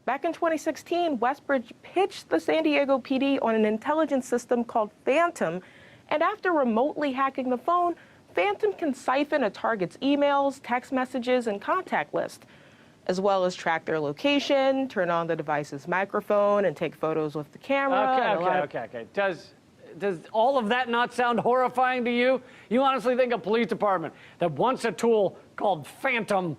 Back in 2016, Westbridge pitched the San Diego PD on an intelligence system called Phantom, and after remotely hacking the phone, Phantom can siphon a target's emails, text messages, and contact list, as well as track their location, turn on the device's microphone, and take photos with the camera. Okay. Does all of that not sound horrifying to you? You honestly think a police department that wants a tool called Phantom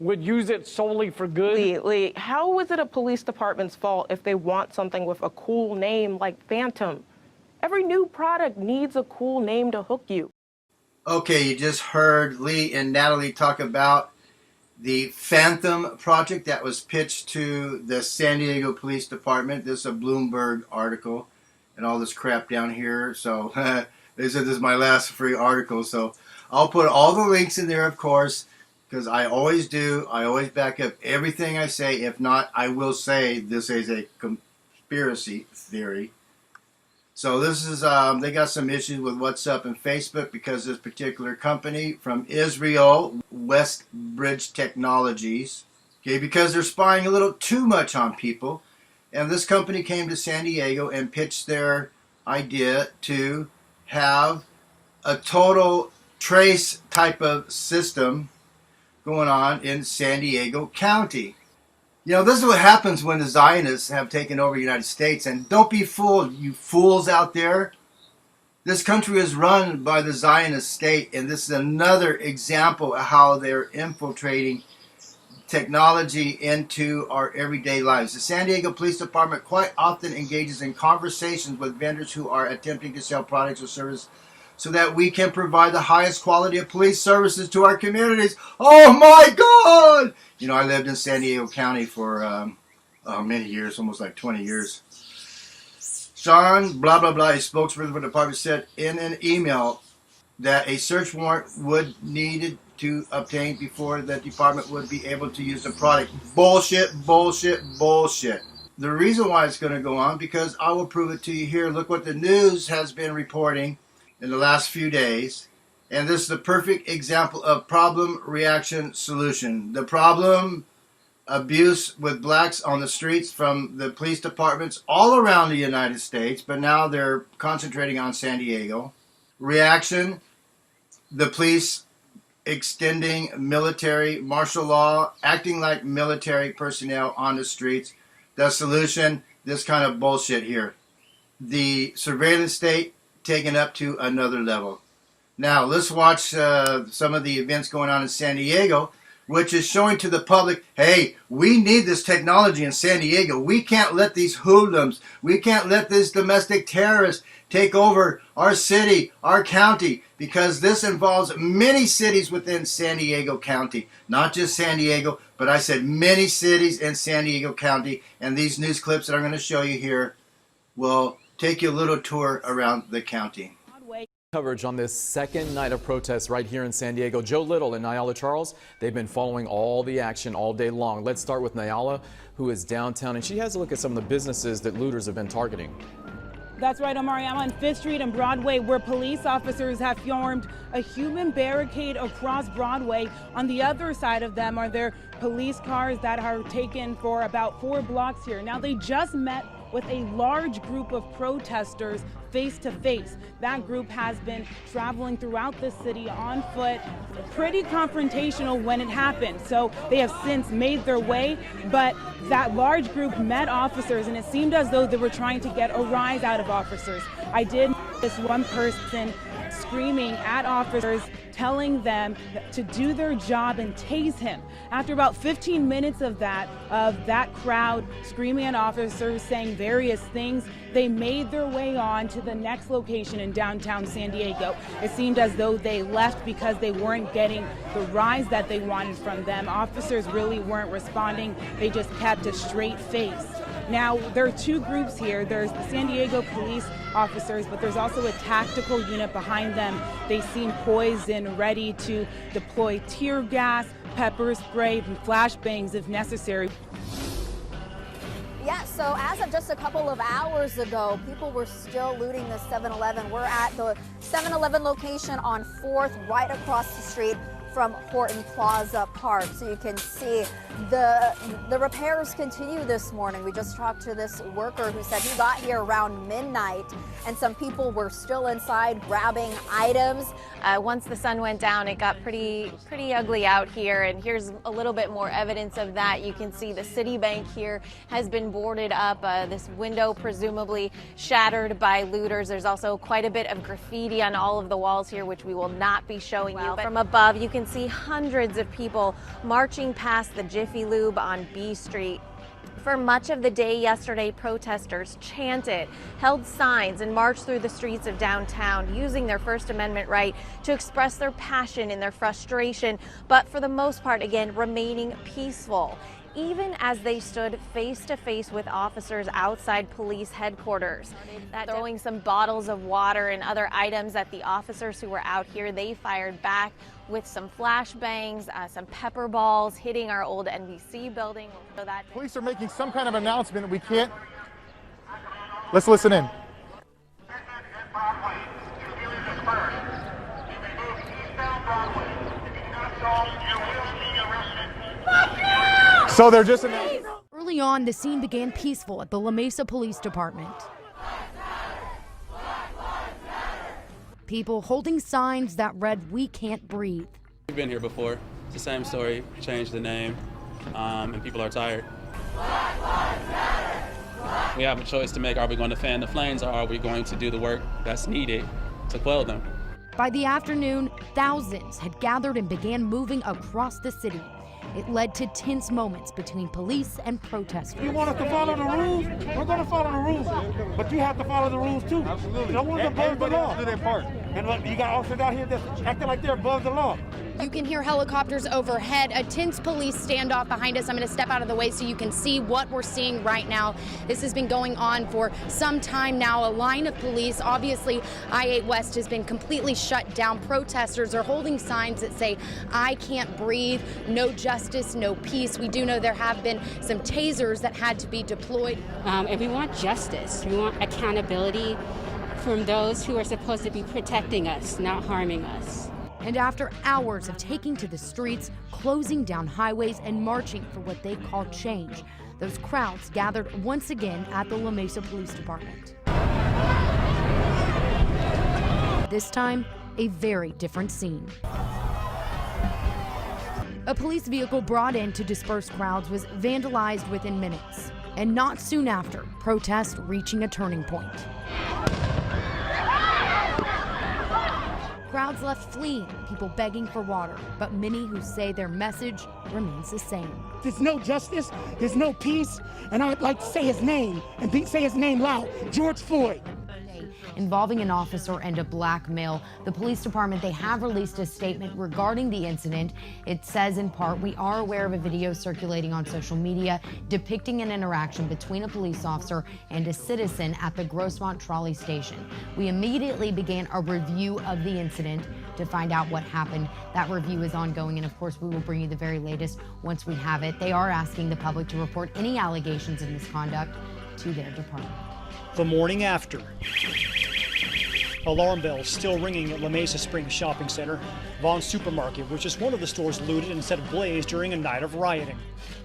would use it solely for good? Lee, how is it a police department's fault if they want something with a cool name like Phantom? Every new product needs a cool name to hook you. Okay, you just heard Lee and Natalie talk about the Phantom project that was pitched to the San Diego Police Department. This is a Bloomberg article and all this crap down here. So they said this is my last free article. So I'll put all the links in there, of course, because I always do. I always back up everything I say. If not, I will say this is a conspiracy theory. So this is, they got some issues with WhatsApp and Facebook because this particular company from Israel, Westbridge Technologies, okay, because they're spying a little too much on people. And this company came to San Diego and pitched their idea to have a total trace type of system going on in San Diego County. You know, this is what happens when the Zionists have taken over the United States. And don't be fooled, you fools out there. This country is run by the Zionist state, and this is another example of how they're infiltrating technology into our everyday lives. The San Diego Police Department quite often engages in conversations with vendors who are attempting to sell products or services so that we can provide the highest quality of police services to our communities. Oh my God! You know, I lived in San Diego County for many years, almost like 20 years. Sean, blah, blah, blah, a spokesperson for the department said in an email that a search warrant would needed to obtain before the department would be able to use the product. Bullshit, bullshit, bullshit. The reason why it's going to go on, because I will prove it to you here. Look what the news has been reporting in the last few days. And this is the perfect example of problem, reaction, solution. The problem, abuse with blacks on the streets from the police departments all around the United States, but now they're concentrating on San Diego. Reaction, the police extending military martial law, acting like military personnel on the streets. The solution, this kind of bullshit here. The surveillance state taken up to another level. Now, let's watch some of the events going on in San Diego, which is showing to the public, hey, we need this technology in San Diego. We can't let these hoodlums, we can't let these domestic terrorists take over our city, our county, because this involves many cities within San Diego County. Not just San Diego, but I said many cities in San Diego County. And these news clips that I'm going to show you here will take you a little tour around the county. Coverage on this second night of protests right here in San Diego. Joe Little and Nyala Charles, they've been following all the action all day long. Let's start with Nyala, who is downtown, and she has a look at some of the businesses that looters have been targeting. That's right, Omari. I'm on 5th Street and Broadway, where police officers have formed a human barricade across Broadway. On the other side of them are their police cars that are taken for about 4 blocks here. Now, they just met with a large group of protesters face to face. That group has been traveling throughout the city on foot, pretty confrontational when it happened. So they have since made their way, but that large group met officers, and it seemed as though they were trying to get a rise out of officers. I did this one person screaming at officers, telling them to do their job and tase him. After about 15 minutes of that crowd screaming at officers, saying various things, they made their way on to the next location in downtown San Diego. It seemed as though they left because they weren't getting the rise that they wanted from them. Officers really weren't responding. They just kept a straight face. Now, there are 2 groups here. There's the San Diego police officers, but there's also a tactical unit behind them. They seem poised and ready to deploy tear gas, pepper spray, and flashbangs if necessary. Yeah, so as of just a couple of hours ago, people were still looting the 7-Eleven. We're at the 7-Eleven location on 4th, right across the street from Horton Plaza Park. So you can see the repairs continue this morning. We just talked to this worker who said he got here around midnight and some people were still inside grabbing items. Once the sun went down, it got pretty ugly out here, and here's a little bit more evidence of that. You can see the Citibank here has been boarded up, this window presumably shattered by looters. There's also quite a bit of graffiti on all of the walls here, which we will not be showing you. But from above, you can see hundreds of people marching past the Jiffy Lube on B Street. For much of the day yesterday, protesters chanted, held signs, and marched through the streets of downtown, using their First Amendment right to express their passion and their frustration, but for the most part, again, remaining peaceful, even as they stood face to face with officers outside police headquarters. Throwing some bottles of water and other items at the officers who were out here. They fired back with some flashbangs, some pepper balls, hitting our old NBC building. So that police are making some kind of announcement. We can't. Let's listen in. So they're just announcing. Early on, the scene began peaceful at the La Mesa Police Department. People holding signs that read, "We can't breathe." We've been here before. It's the same story, changed the name, and people are tired. We have a choice to make. Are we going to fan the flames, or are we going to do the work that's needed to quell them? By the afternoon, thousands had gathered and began moving across the city. It led to tense moments between police and protesters. You want us to follow the rules? We're going to follow the rules, but you have to follow the rules too. Absolutely. No one's above the law. Do their part. And look, you got officers out here that's acting like they're above the law. You can hear helicopters overhead, a tense police standoff behind us. I'm going to step out of the way so you can see what we're seeing right now. This has been going on for some time now. A line of police, obviously I-8 West has been completely shut down. Protesters are holding signs that say, "I can't breathe," "No justice, no peace." We do know there have been some tasers that had to be deployed. And we want justice. We want accountability from those who are supposed to be protecting us, not harming us. And after hours of taking to the streets, closing down highways, and marching for what they call change, those crowds gathered once again at the La Mesa Police Department. This time, a very different scene. A police vehicle brought in to disperse crowds was vandalized within minutes. And not soon after, protests reaching a turning point. Crowds left fleeing, people begging for water, but many who say their message remains the same. There's no justice, there's no peace, and I would like to say his name, and say his name loud, George Floyd. Involving an officer and a black male. The police department, they have released a statement regarding the incident. It says in part, "We are aware of a video circulating on social media depicting an interaction between a police officer and a citizen at the Grossmont trolley station. We immediately began a review of the incident to find out what happened." That review is ongoing, and of course we will bring you the very latest once we have it. They are asking the public to report any allegations of misconduct to their department. The morning after. Alarm bells still ringing at La Mesa Springs Shopping Center. Vaughn's Supermarket, which is one of the stores looted and set ablaze during a night of rioting.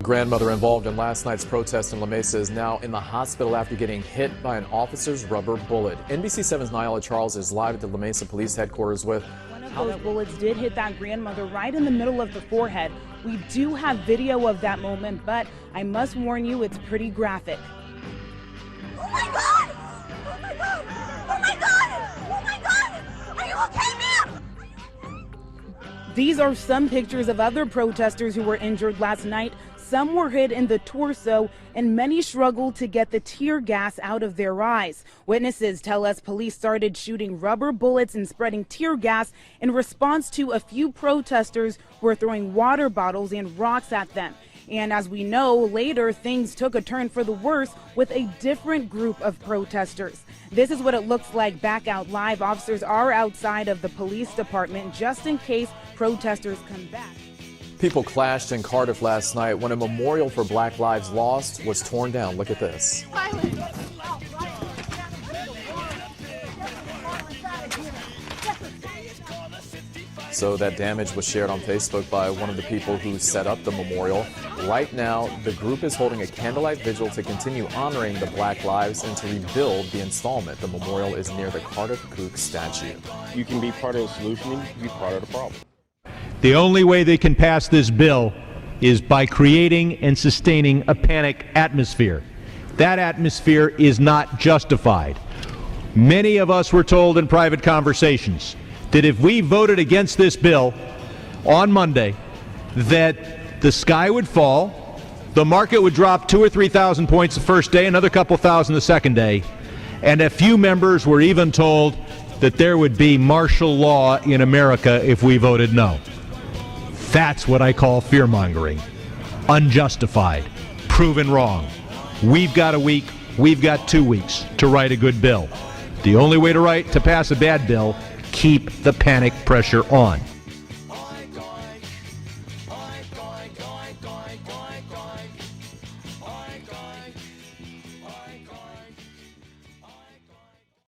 Grandmother involved in last night's protest in La Mesa is now in the hospital after getting hit by an officer's rubber bullet. NBC7's Nyala Charles is live at the La Mesa Police Headquarters with One of those bullets did hit that grandmother right in the middle of the forehead. We do have video of that moment, but I must warn you, it's pretty graphic. Oh my God! Oh my God! Oh my God! Oh my God! Are you okay, ma'am? These are some pictures of other protesters who were injured last night. Some were hit in the torso, and many struggled to get the tear gas out of their eyes. Witnesses tell us police started shooting rubber bullets and spreading tear gas in response to a few protesters who were throwing water bottles and rocks at them. And as we know, later things took a turn for the worse with a different group of protesters. This is what it looks like back out live. Officers are outside of the police department just in case protesters come back. People clashed in Cardiff last night when a memorial for Black Lives Lost was torn down. Look at this. So that damage was shared on Facebook by one of the people who set up the memorial. Right now, the group is holding a candlelight vigil to continue honoring the Black lives and to rebuild the installment. The memorial is near the Carter Cook statue. You can be part of the solution, and you can be part of the problem. The only way they can pass this bill is by creating and sustaining a panic atmosphere. That atmosphere is not justified. Many of us were told in private conversations that if we voted against this bill on Monday, that the sky would fall, the market would drop 2,000 or 3,000 points the first day, another couple thousand the second day, and a few members were even told that there would be martial law in America if we voted no. That's what I call fear-mongering. Unjustified. Proven wrong. We've got a week, we've got 2 weeks to write a good bill. The only way to pass a bad bill, keep the panic pressure on.